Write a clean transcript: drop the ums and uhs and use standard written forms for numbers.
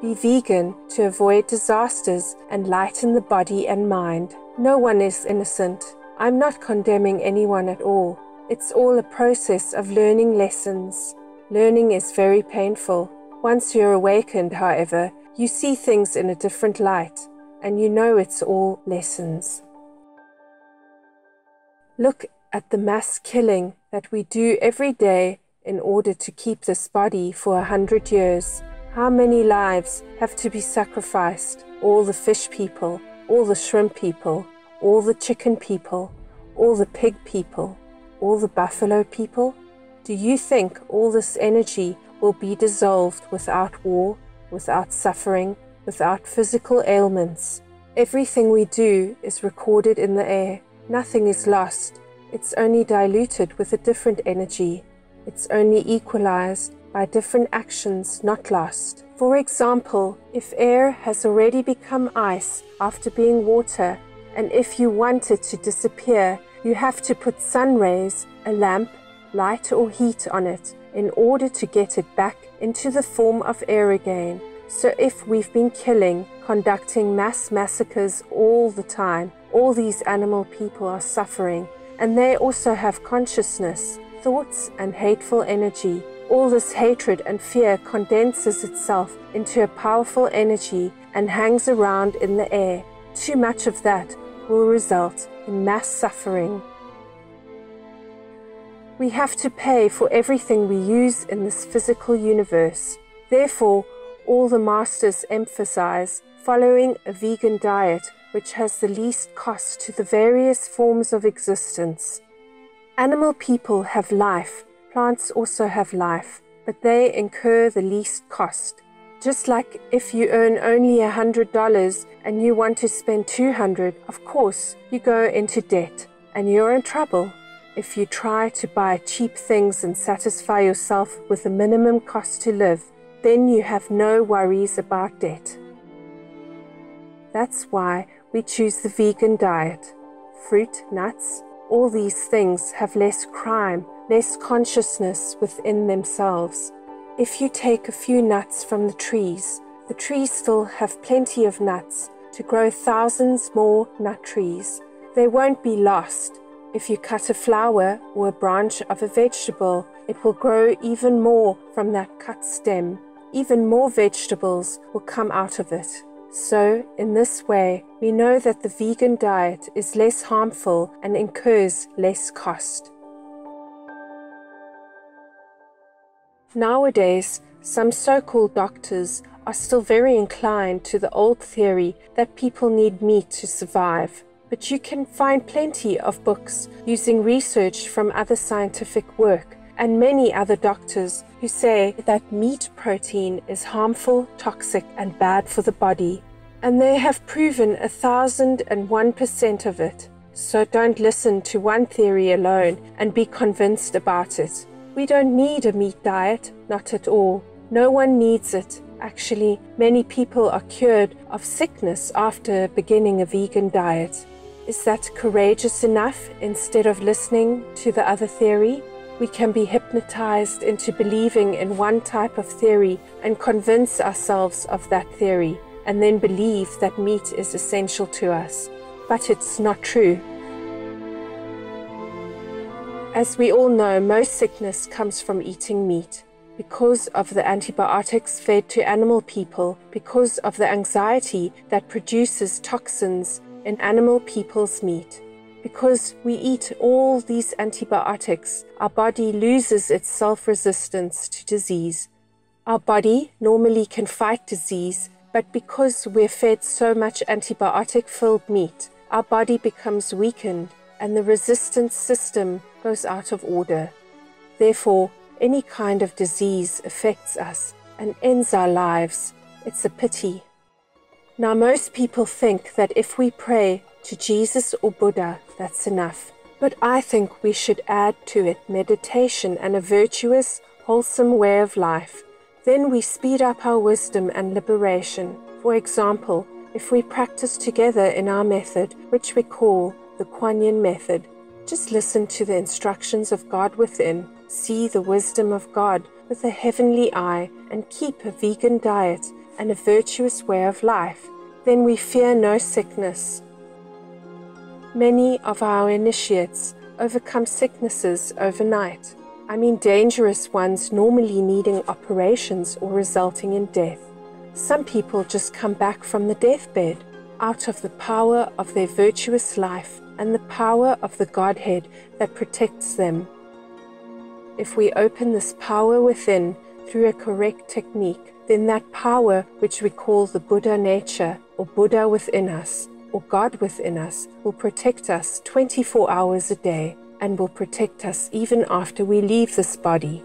Be vegan to avoid disasters and lighten the body and mind. No one is innocent. I'm not condemning anyone at all. It's all a process of learning lessons. Learning is very painful. Once you're awakened, however, you see things in a different light, and you know it's all lessons. Look at the mass killing that we do every day in order to keep this body for 100 years. How many lives have to be sacrificed? All the fish people, all the shrimp people, all the chicken people, all the pig people, all the buffalo people? Do you think all this energy will be dissolved without war, without suffering, without physical ailments? Everything we do is recorded in the air. Nothing is lost. It's only diluted with a different energy. It's only equalized by different actions, not lost. For example, if air has already become ice after being water, and if you want it to disappear, you have to put sun rays, a lamp, light or heat on it in order to get it back into the form of air again. So if we've been killing, conducting mass massacres all the time, all these animal people are suffering, and they also have consciousness, thoughts and hateful energy. All this hatred and fear condenses itself into a powerful energy and hangs around in the air. Too much of that will result in mass suffering. We have to pay for everything we use in this physical universe. Therefore, all the masters emphasize following a vegan diet which has the least cost to the various forms of existence. Animal people have life, plants also have life, but they incur the least cost. Just like if you earn only $100 and you want to spend $200, of course you go into debt and you're in trouble. If you try to buy cheap things and satisfy yourself with the minimum cost to live, then you have no worries about debt. That's why we choose the vegan diet. Fruit, nuts, all these things have less crime, less consciousness within themselves. If you take a few nuts from the trees still have plenty of nuts to grow thousands more nut trees. They won't be lost. If you cut a flower or a branch of a vegetable, it will grow even more from that cut stem. Even more vegetables will come out of it. So, in this way, we know that the vegan diet is less harmful and incurs less cost. Nowadays, some so-called doctors are still very inclined to the old theory that people need meat to survive. But you can find plenty of books using research from other scientific work and many other doctors who say that meat protein is harmful, toxic, and bad for the body. And they have proven 1,001% of it. So don't listen to one theory alone and be convinced about it. We don't need a meat diet, not at all. No one needs it. Actually, many people are cured of sickness after beginning a vegan diet. Is that courageous enough instead of listening to the other theory? We can be hypnotized into believing in one type of theory and convince ourselves of that theory, and then believe that meat is essential to us. But it's not true. As we all know, most sickness comes from eating meat. Because of the antibiotics fed to animal people, because of the anxiety that produces toxins in animal people's meat. Because we eat all these antibiotics, our body loses its self-resistance to disease. Our body normally can fight disease, but because we're fed so much antibiotic-filled meat, our body becomes weakened and the resistance system goes out of order. Therefore, any kind of disease affects us and ends our lives. It's a pity. Now, most people think that if we pray to Jesus or Buddha, that's enough. But I think we should add to it meditation and a virtuous, wholesome way of life. Then we speed up our wisdom and liberation. For example, if we practice together in our method, which we call the Kuan Yin method, just listen to the instructions of God within, see the wisdom of God with a heavenly eye, and keep a vegan diet, and a virtuous way of life, then we fear no sickness. Many of our initiates overcome sicknesses overnight. I mean dangerous ones normally needing operations or resulting in death. Some people just come back from the deathbed out of the power of their virtuous life and the power of the Godhead that protects them. If we open this power within through a correct technique, then that power, which we call the Buddha nature, or Buddha within us, or God within us, will protect us 24 hours a day and will protect us even after we leave this body.